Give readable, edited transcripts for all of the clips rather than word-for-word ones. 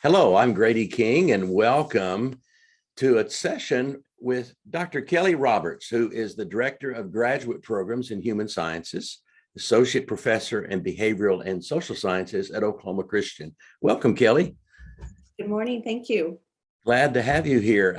Hello, I'm Grady King, and welcome to a session with Dr. Kelly Roberts, who is the Director of Graduate Programs in Human Sciences, Associate Professor in Behavioral and Social Sciences at Oklahoma Christian. Welcome, Kelly. Good morning. Thank you. Glad to have you here.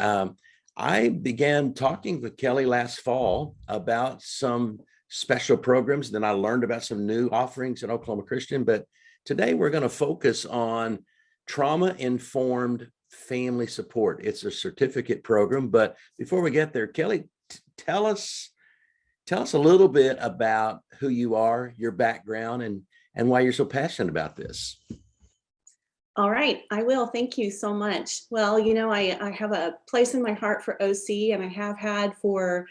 I began talking with Kelly last fall about some special programs. Then I learned about some new offerings at Oklahoma Christian. But today we're going to focus on trauma-informed family support. It's a certificate program. But before we get there, Kelly, tell us a little bit about who you are, your background, and why you're so passionate about this. All right, I will. Thank you so much. Well, I have a place in my heart for OC, and I have had for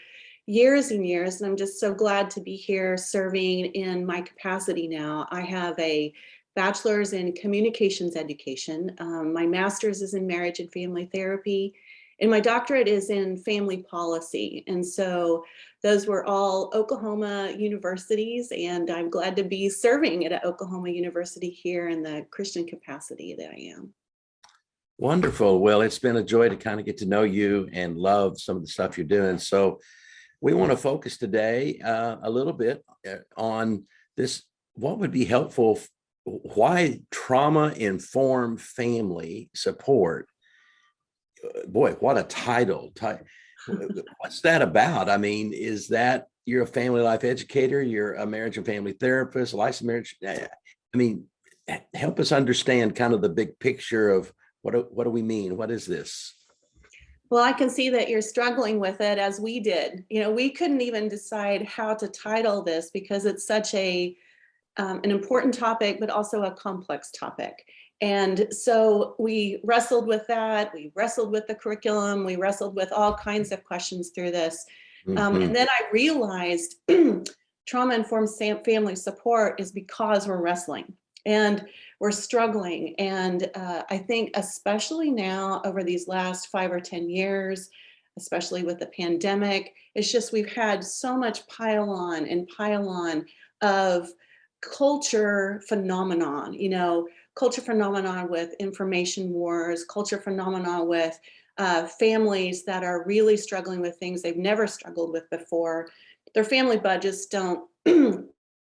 years and years, and I'm just so glad to be here serving in my capacity now. I have a bachelor's in communications education. My master's is in marriage and family therapy, and my doctorate is in family policy. And so those were all Oklahoma universities, and I'm glad to be serving at Oklahoma University here in the Christian capacity that I am. Wonderful. Well, it's been a joy to kind of get to know you and love some of the stuff you're doing. So we want to focus today a little bit on this, what would be helpful, why trauma-informed family support. Boy, what a title. What's that about? I mean, is that you're a family life educator, you're a marriage and family therapist, licensed marriage? I mean, help us understand kind of the big picture of what do we mean? What is this? Well, I can see that you're struggling with it as we did. We couldn't even decide how to title this because it's such an important topic, but also a complex topic. And so we wrestled with that. We wrestled with the curriculum. We wrestled with all kinds of questions through this. And then I realized trauma-informed family support is because we're wrestling and we're struggling. And I think especially now over these last 5 or 10 years, especially with the pandemic, it's just we've had so much pile on of culture phenomenon, culture phenomenon with information wars, culture phenomenon with families that are really struggling with things they've never struggled with before. Their family budgets don't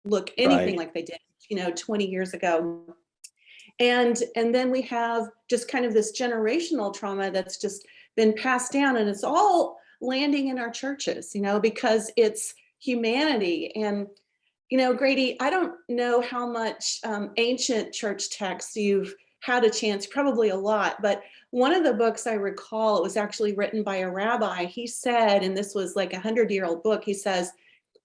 look anything like they did, 20 years ago. And then we have just kind of this generational trauma that's just been passed down, and it's all landing in our churches, because it's humanity. And Grady, I don't know how much ancient church texts you've had a chance, probably a lot, but one of the books I recall, it was actually written by a rabbi. He said, and this was like a 100-year-old book, he says,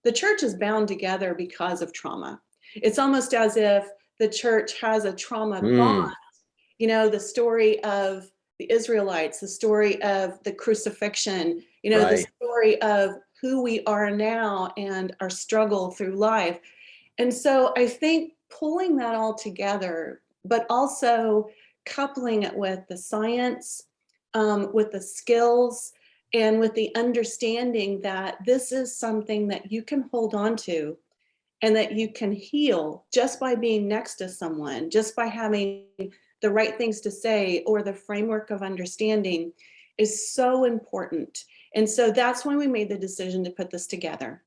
the church is bound together because of trauma. It's almost as if the church has a trauma bond. The story of the Israelites, the story of the crucifixion, the story of who we are now and our struggle through life. And so I think pulling that all together, but also coupling it with the science, with the skills, and with the understanding that this is something that you can hold on to and that you can heal just by being next to someone, just by having the right things to say, or the framework of understanding is so important. And so that's when we made the decision to put this together.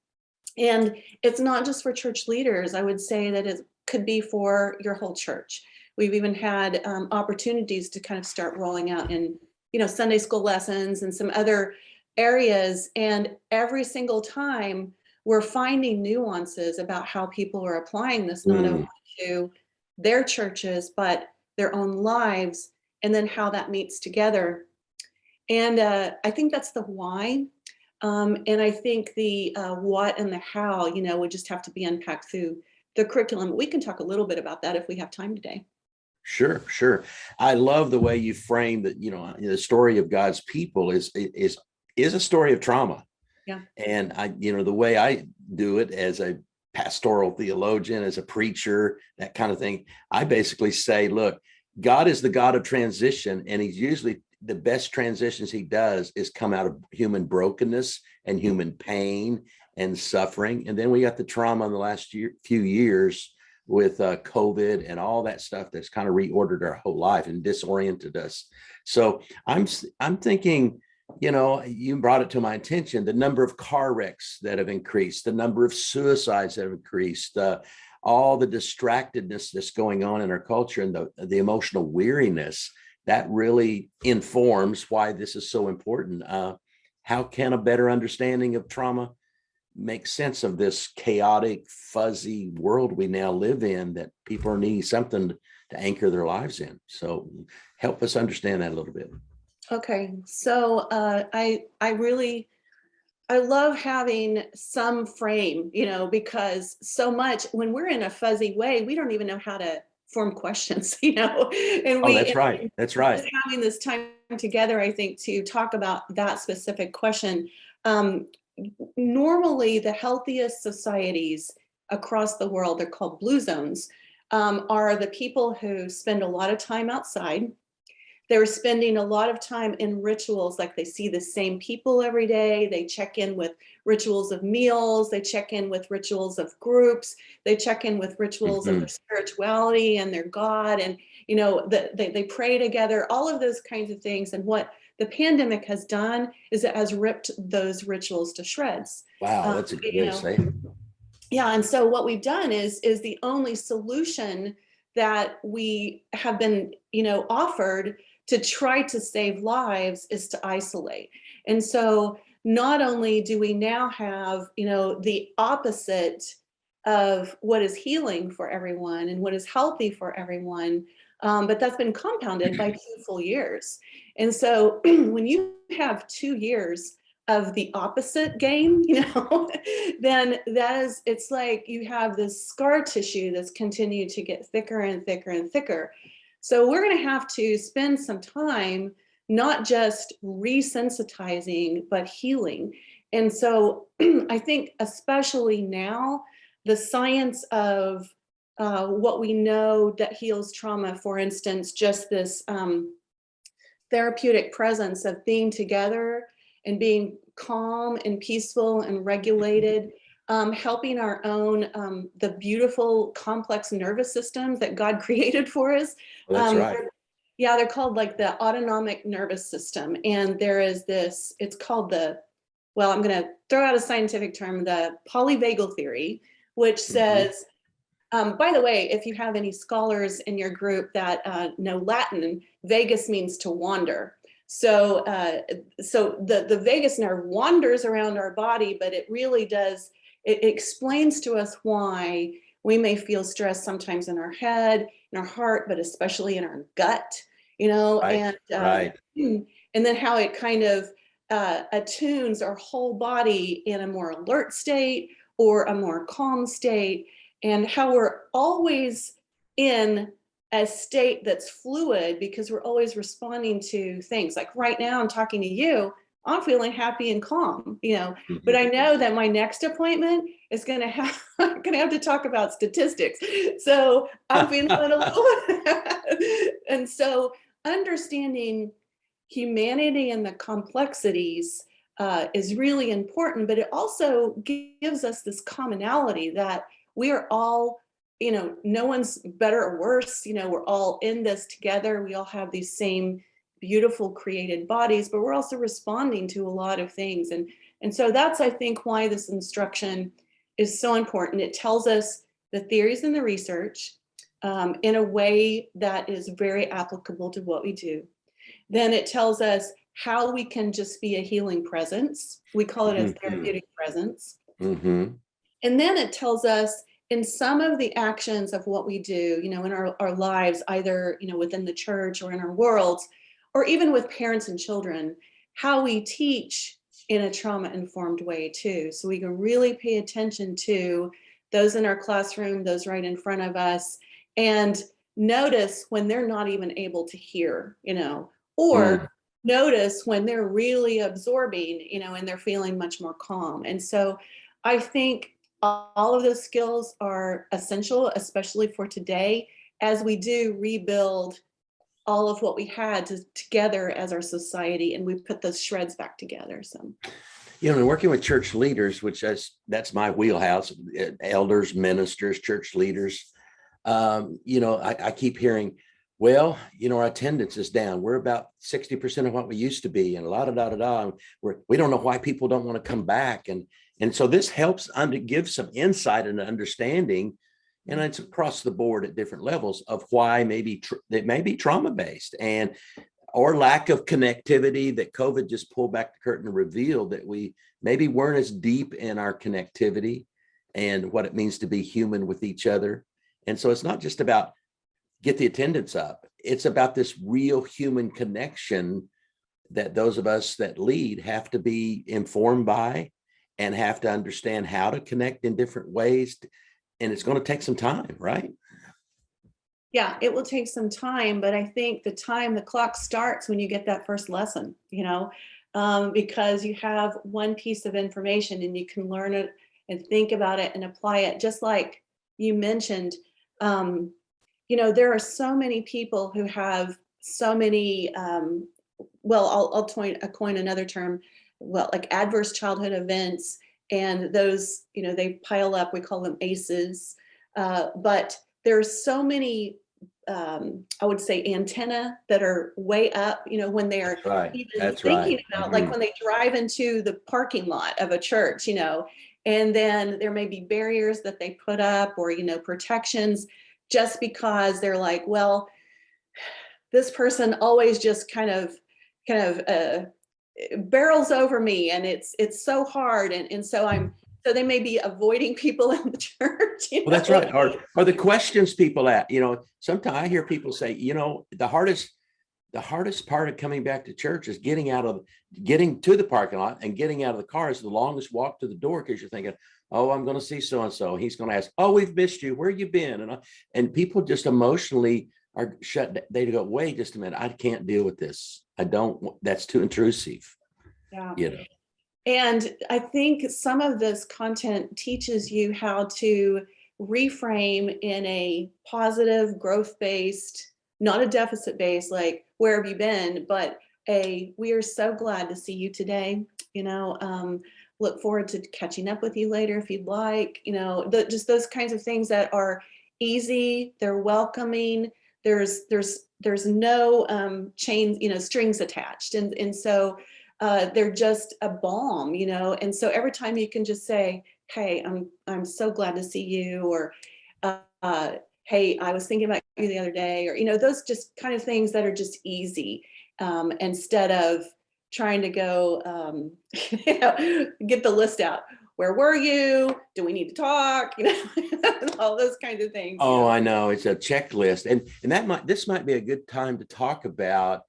And it's not just for church leaders. I would say that it could be for your whole church. We've even had opportunities to kind of start rolling out in, Sunday school lessons and some other areas. And every single time we're finding nuances about how people are applying this, not only to their churches, but their own lives, and then how that meets together. And I think that's the why. And I think the what and the how, would just have to be unpacked through the curriculum. We can talk a little bit about that if we have time today. Sure. I love the way you frame that, the story of God's people is a story of trauma. Yeah. And the way I do it as a pastoral theologian, as a preacher, that kind of thing, I basically say, look, God is the God of transition, and he's usually the best transitions he does is come out of human brokenness and human pain and suffering. And then we got the trauma in the last few years with COVID and all that stuff that's kind of reordered our whole life and disoriented us. So I'm thinking, you know, you brought it to my attention, the number of car wrecks that have increased, the number of suicides that have increased, all the distractedness that's going on in our culture, and the emotional weariness that really informs why this is so important. How can a better understanding of trauma make sense of this chaotic, fuzzy world we now live in, that people are needing something to anchor their lives in? So help us understand that a little bit. Okay, so I love having some frame, you know, because so much when we're in a fuzzy way, we don't even know how to form questions, you know, and Oh, we that's right. That's right. just having this time together, I think, to talk about that specific question. Um, Normally, the healthiest societies across the world, they're called blue zones, are the people who spend a lot of time outside. They're spending a lot of time in rituals, like they see the same people every day. They check in with rituals of meals. They check in with rituals of groups. They check in with rituals of Mhm. their spirituality and their God. And, you know, they pray together, all of those kinds of things. And what the pandemic has done is it has ripped those rituals to shreds. Wow, that's a good You way to know, say it. yeah, and so what we've done is the only solution that we have been, you know, offered to try to save lives is to isolate. And so not only do we now have, you know, the opposite of what is healing for everyone and what is healthy for everyone, but that's been compounded by 2 full years. And so when you have 2 years of the opposite game, you know, then that is, it's like you have this scar tissue that's continued to get thicker and thicker and thicker. So we're going to have to spend some time not just resensitizing, but healing. And so I think, especially now, the science of what we know that heals trauma, for instance, just this therapeutic presence of being together and being calm and peaceful and regulated, helping our own, the beautiful complex nervous systems that God created for us. Well, that's right. Yeah, they're called like the autonomic nervous system. And there is this, it's called the, well, I'm going to throw out a scientific term, the polyvagal theory, which Mhm. says, by the way, if you have any scholars in your group that know Latin, vagus means to wander. So, so the vagus nerve wanders around our body, but it really does, it explains to us why we may feel stress sometimes in our head, in our heart, but especially in our gut, you know, Right, right. and then how it kind of attunes our whole body in a more alert state or a more calm state, and how we're always in a state that's fluid because we're always responding to things. Like right now, I'm talking to you, I'm feeling happy and calm, you know, but Mhm. I know that my next appointment is going to have, I'm going to have to talk about statistics. So I'm feeling a little, and so understanding humanity and the complexities is really important, but it also gives us this commonality that we are all, you know, no one's better or worse, you know, we're all in this together. We all have these same beautiful created bodies, but we're also responding to a lot of things. And so that's, I think, why this instruction is so important. It tells us the theories and the research in a way that is very applicable to what we do. Then it tells us how we can just be a healing presence. We call it a Mhm. therapeutic presence. Mhm. And then it tells us in some of the actions of what we do, you know, in our lives, either, you know, within the church or in our worlds, or even with parents and children, how we teach in a trauma informed way too. So we can really pay attention to those in our classroom, those right in front of us, and notice when they're not even able to hear, you know, Mm. or notice when they're really absorbing, you know, and they're feeling much more calm. And so I think all of those skills are essential, especially for today, as we do rebuild all of what we had together as our society, and we put those shreds back together. So, You know, and working with church leaders, which that's my wheelhouse, elders, ministers, church leaders. I keep hearing, well, our attendance is down. We're about 60% of what we used to be, and we don't know why people don't want to come back. And so this helps give some insight and understanding, and it's across the board at different levels of why maybe it may be trauma based or lack of connectivity, that COVID just pulled back the curtain and revealed that we maybe weren't as deep in our connectivity and what it means to be human with each other. And so it's not just about get the attendance up. It's about this real human connection that those of us that lead have to be informed by and have to understand how to connect in different ways. And it's going to take some time, right? Yeah, it will take some time, but I think the clock starts when you get that first lesson, because you have one piece of information and you can learn it and think about it and apply it. Just like you mentioned, there are so many people who have so many, I'll coin another term, like adverse childhood events, and those, they pile up, we call them ACEs. But there's so many, I would say, antenna that are way up, when they're even thinking about, like when they drive into the parking lot of a church, and then there may be barriers that they put up or, protections, just because they're like, well, this person always just kind of barrels over me, and it's so hard, and so they may be avoiding people in the church. Well, that's right. Or the questions people ask. Sometimes I hear people say, the hardest part of coming back to church is getting to the parking lot, and getting out of the car is the longest walk to the door, because you're thinking, oh, I'm going to see so-and-so. He's going to ask, oh, we've missed you. Where you been? And people just emotionally are shut. They go, wait just a minute. I can't deal with this. That's too intrusive. Yeah. And I think some of this content teaches you how to reframe in a positive, growth-based, not a deficit-based, like, where have you been, but we are so glad to see you today. Look forward to catching up with you later if you'd like. Just those kinds of things that are easy, they're welcoming. There's no strings attached, and so they're just a balm, and so every time you can just say, hey, I'm so glad to see you, or hey, I was thinking about you the other day, or those just kind of things that are just easy, instead of trying to go get the list out. Where were you? Do we need to talk? All those kinds of things. Oh, I know, it's a checklist, and this might be a good time to talk about.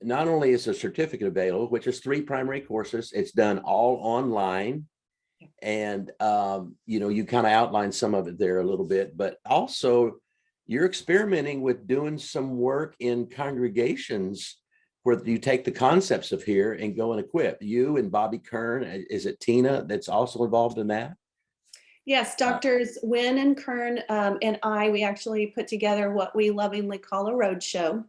Not only is a certificate available, which is 3 primary courses, it's done all online. And, you kind of outline some of it there a little bit, but also you're experimenting with doing some work in congregations where you take the concepts of here and go and equip. You and Bobby Kern, is it Tina that's also involved in that? Yes, Doctors Wynn and Kern and we actually put together what we lovingly call a road show.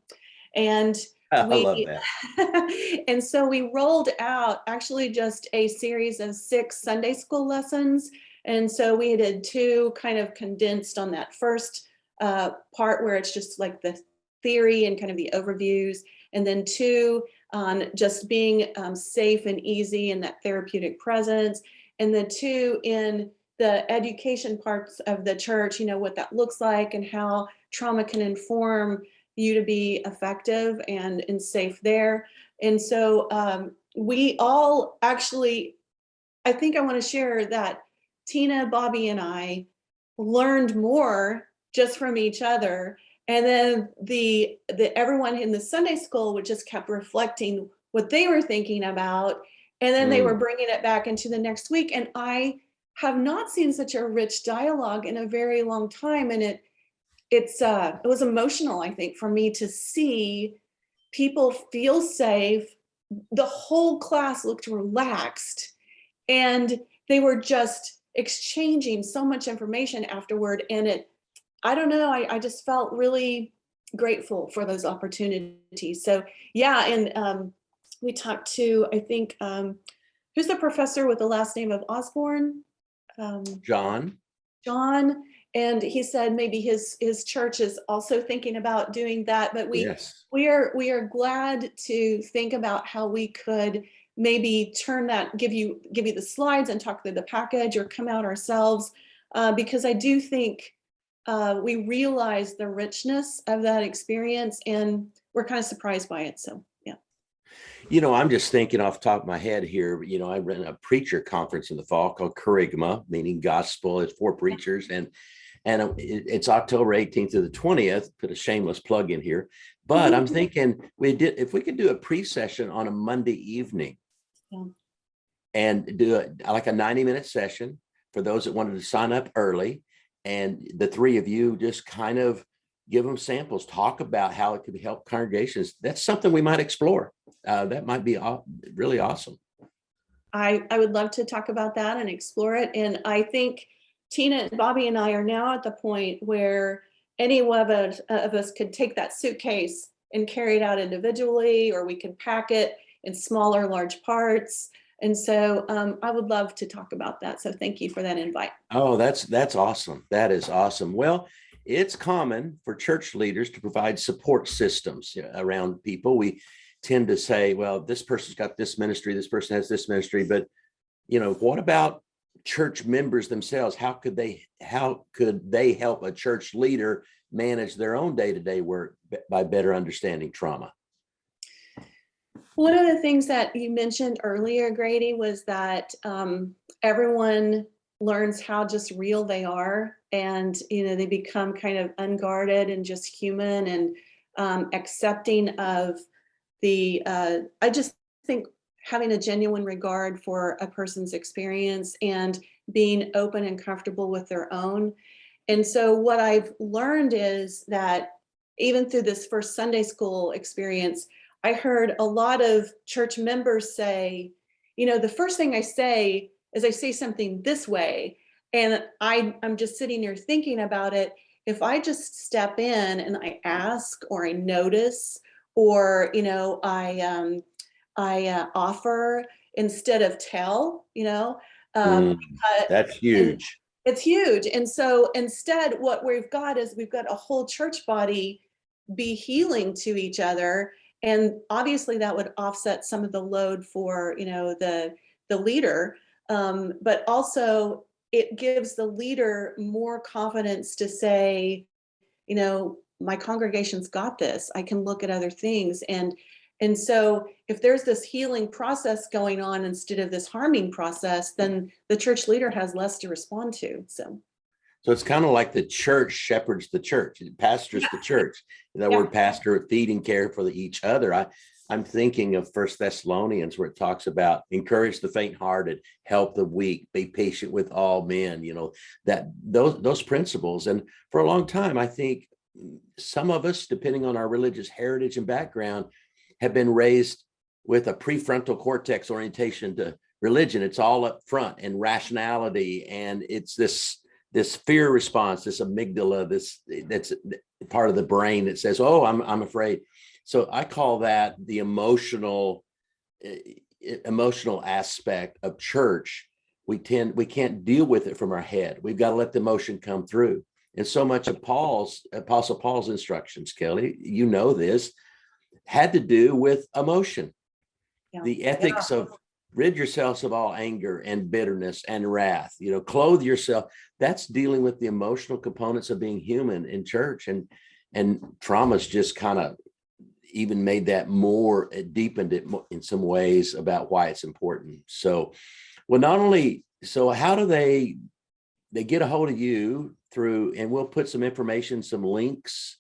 And I love that. and so we rolled out actually just a series of 6 Sunday school lessons. And so we did 2 kind of condensed on that first part, where it's just like the theory and kind of the overviews, and then 2 on just being safe and easy in that therapeutic presence, and then 2 in the education parts of the church, what that looks like and how trauma can inform you to be effective and safe there. And so we all actually, I think I want to share that Tina, Bobby, and I learned more just from each other. And then the everyone in the Sunday school would just kept reflecting what they were thinking about. And then they were bringing it back into the next week. And I have not seen such a rich dialogue in a very long time. And it was emotional, I think, for me to see people feel safe. The whole class looked relaxed, and they were just exchanging so much information afterward. And I don't know, I just felt really grateful for those opportunities. So yeah, and we talked to, I think, who's the professor with the last name of Osborne? John. John. And he said maybe his church is also thinking about doing that, but Yes. we are glad to think about how we could maybe turn that, give you the slides and talk through the package, or come out ourselves, because I do think we realize the richness of that experience, and we're kind of surprised by it. So yeah. I'm just thinking off the top of my head here. I ran a preacher conference in the fall called Kerygma, meaning gospel. It's for preachers, and it's October 18th to the 20th. Put a shameless plug in here, but I'm thinking if we could do a pre-session on a Monday evening, Yeah. and do like a 90-minute session for those that wanted to sign up early, and the three of you just kind of give them samples, talk about how it could help congregations. That's something we might explore. That might be really awesome. I would love to talk about that and explore it. And I think Tina and Bobby and I are now at the point where any one of us could take that suitcase and carry it out individually, or we can pack it in smaller, large parts. And so I would love to talk about that. So thank you for that invite. Oh, that's awesome. That is awesome. Well, it's common for church leaders to provide support systems around people. We tend to say, well, this person's got this ministry, this person has this ministry, but what about church members themselves? How could they help a church leader manage their own day-to-day work by better understanding trauma? One of the things that you mentioned earlier, Grady, was that everyone learns how just real they are, and they become kind of unguarded and just human, and accepting of the. I just think having a genuine regard for a person's experience and being open and comfortable with their own. And so what I've learned is that even through this first Sunday school experience, I heard a lot of church members say, the first thing I say is I say something this way. And I'm just sitting there thinking about it. If I just step in and I ask, or I notice, or, I offer instead of tell, Mm, uh, that's and huge. it's huge. And so instead, what we've got a whole church body be healing to each other. And obviously that would offset some of the load for, the leader. But also it gives the leader more confidence to say, my congregation's got this. I can look at other things. And so if there's this healing process going on instead of this harming process, then the church leader has less to respond to. So it's kind of like the church shepherds the church, it pastors the church. That Yeah. word pastor, feed and care for each other. I'm thinking of First Thessalonians, where it talks about encourage the faint-hearted, help the weak, be patient with all men. That those principles. And for a long time, I think some of us, depending on our religious heritage and background, have been raised with a prefrontal cortex orientation to religion. It's all up front and rationality, and it's this fear response, this amygdala, that's part of the brain that says, "Oh, I'm afraid." So I call that the emotional aspect of church. We can't deal with it from our head. We've got to let the emotion come through. And so much of Apostle Paul's instructions, Kelly, this, had to do with emotion. Yeah. The ethics of rid yourselves of all anger and bitterness and wrath, clothe yourself. That's dealing with the emotional components of being human in church. And trauma's just kind of even made that more, deepened it in some ways about why it's important. So, well, not only, so how do they get a hold of you through, and we'll put some information, some links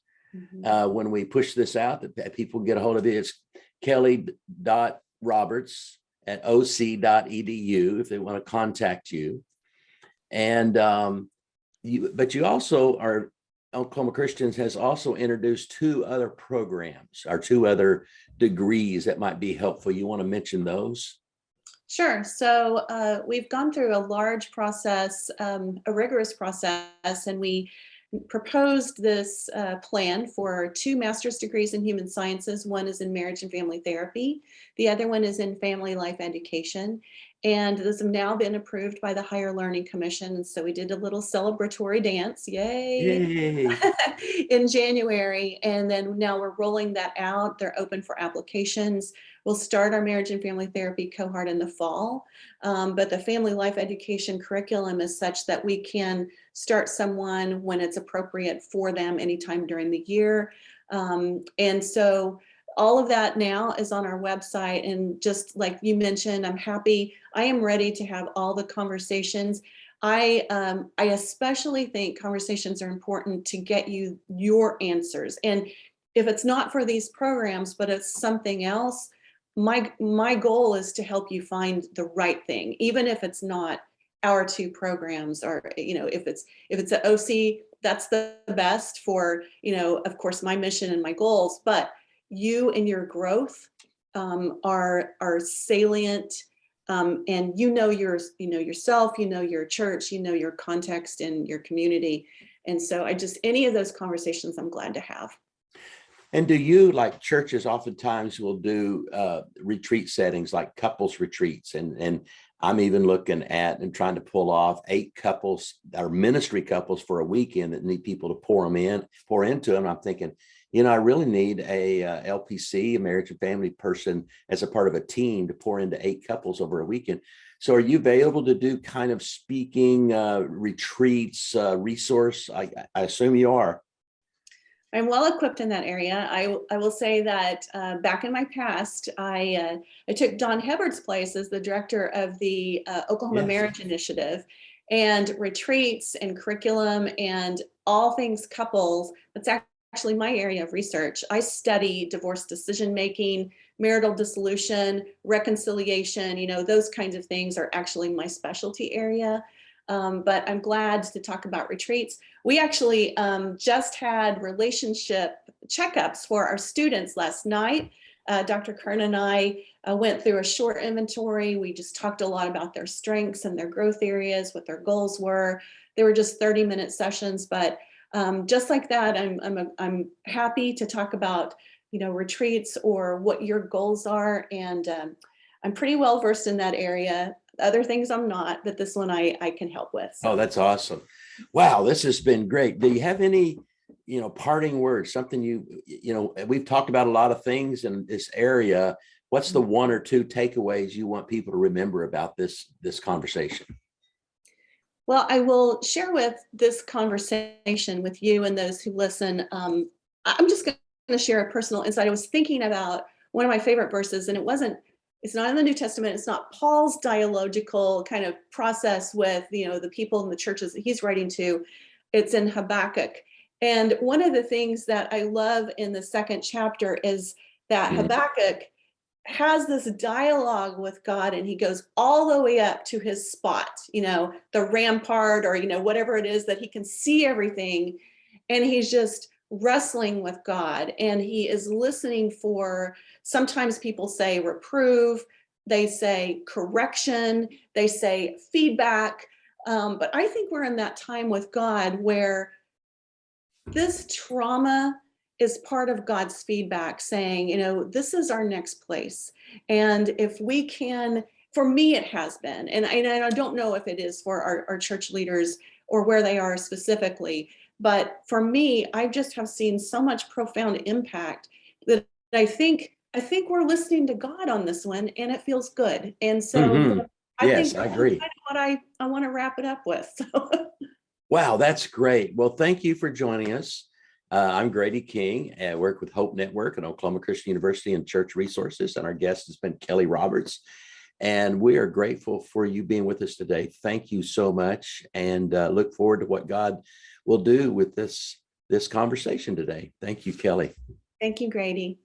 when we push this out, that people get a hold of it. It's kelly.roberts@oc.edu if they want to contact you. And but you also are, Oklahoma Christians has also introduced two other programs or two other degrees that might be helpful. You want to mention those? Sure. So we've gone through a large process, a rigorous process, and we proposed this plan for 2 master's degrees in human sciences. One is in marriage and family therapy. The other one is in family life education. And those have now been approved by the Higher Learning Commission. And so we did a little celebratory dance, yay, Yay. in January. And then now we're rolling that out. They're open for applications. We'll start our marriage and family therapy cohort in the fall. But the family life education curriculum is such that we can start someone when it's appropriate for them anytime during the year. And so all of that now is on our website. And just like you mentioned, I am ready to have all the conversations. I especially think conversations are important to get you your answers. And if it's not for these programs, but it's something else, my goal is to help you find the right thing, even if it's not our two programs, or if it's an OC, that's the best for of course my mission and my goals. But you and your growth are salient, and yourself, your church, your context in your community. And so any of those conversations I'm glad to have. And do you, like churches oftentimes will do retreat settings like couples retreats, and I'm even looking at and trying to pull off 8 couples or ministry couples for a weekend that need people to pour into them. I'm thinking, I really need a LPC, a marriage and family person, as a part of a team to pour into 8 couples over a weekend. So are you available to do kind of speaking retreats, resource? I assume you are. I'm well equipped in that area. I will say that back in my past, I took Don Hubbard's place as the director of the Oklahoma Yes. Marriage Initiative, and retreats and curriculum and all things couples. That's actually my area of research. I study divorce decision making, marital dissolution, reconciliation. Those kinds of things are actually my specialty area. But I'm glad to talk about retreats. We actually just had relationship checkups for our students last night. Dr. Kern and I went through a short inventory. We just talked a lot about their strengths and their growth areas, what their goals were. They were just 30-minute sessions, but just like that, I'm happy to talk about retreats or what your goals are, and I'm pretty well versed in that area. Other things I'm not, but this one I can help with. So. Oh, that's awesome. Wow, this has been great. Do you have any, parting words, something we've talked about a lot of things in this area. What's the 1 or 2 takeaways you want people to remember about this conversation? Well, I will share with this conversation with you and those who listen. I'm just going to share a personal insight. I was thinking about one of my favorite verses, and it's not in the New Testament. It's not Paul's dialogical kind of process with, the people in the churches that he's writing to. It's in Habakkuk. And one of the things that I love in the 2nd chapter is that Habakkuk has this dialogue with God, and he goes all the way up to his spot, the rampart, or, whatever it is that he can see everything. And he's just wrestling with God, and he is listening for, sometimes people say reprove, they say correction, they say feedback. But I think we're in that time with God where this trauma is part of God's feedback, saying, this is our next place. And if we can, for me, it has been, and I don't know if it is for our church leaders or where they are specifically, but for me, I just have seen so much profound impact that I think we're listening to God on this one, and it feels good. And so I Yes, think I agree. Kind of what I want to wrap it up with. So. Wow, that's great. Well, thank you for joining us. I'm Grady King. I work with Hope Network and Oklahoma Christian University and Church Resources, and our guest has been Kelly Roberts. And we are grateful for you being with us today. Thank you so much, and look forward to what God will do with this conversation today. Thank you, Kelly. Thank you, Grady.